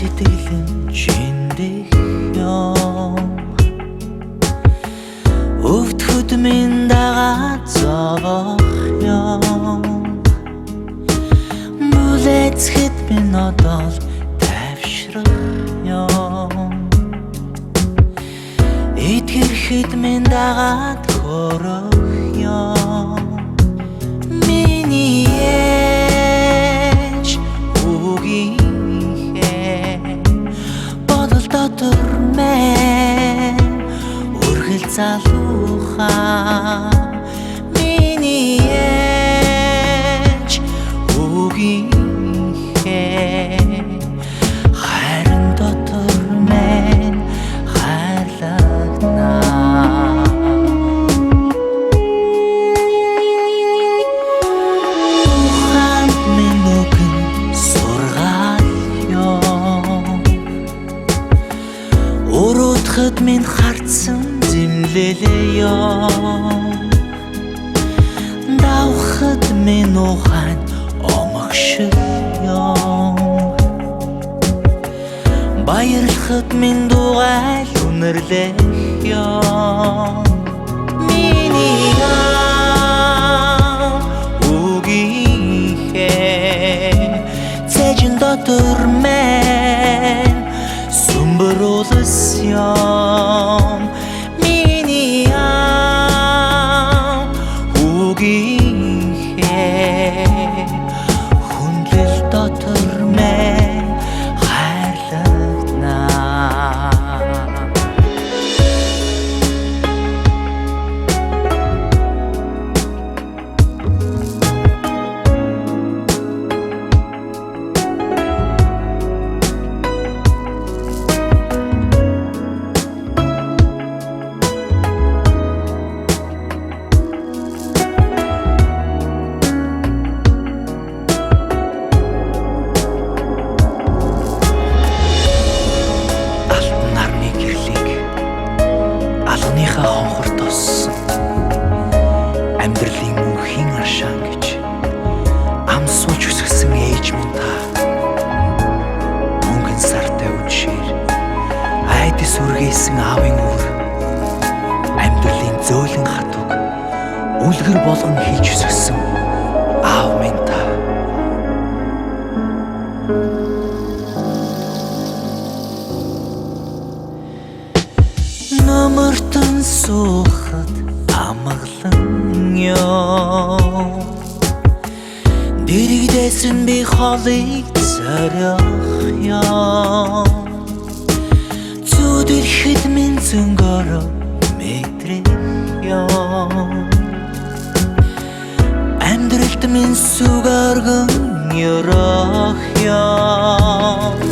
сэтгэлэн чиндэх юм өвдөхөд минь дагаад зовох юм бүлэцхэд минь одоо л тайвшрах юм итгэхэд минь дагаад хөрөх юм миний ээж үгийнхээ бодол дотор мэн үргэл залуухаа миний ээж үгийнхээ хайрын дотор мэн хайрлагнаа ухаанд минь үгэн сургаал юм өрөөдөхөд минь хартсан зэмлэлээ юм давхад минь ухаан омогшил юм баярлахад минь дугайл үнэрлэх юм миний үгийнхээ цэжин дотор мэн сүмбэрүүлс юм миний үгийнхээ хүндлэл дотор мэн хайрлагнаа хонхор тоссон амьдралын мөнхийн аршаан гэж ам сууж өсгсөн ээж минь та мөнгөн сартай үдшээр айдас үргээсэн аавын өвөр амьдралын зөөлөн хатуг үлгэр болгон хийж өсгсөн аав минь та номортон суухад амгалан ёо дэрэгдээсэн би холыг зорих ёо зүдэрэхэд минь зөнгөөрөө мэдрэх ёо амьдралд минь сүг оргон ёрох ёо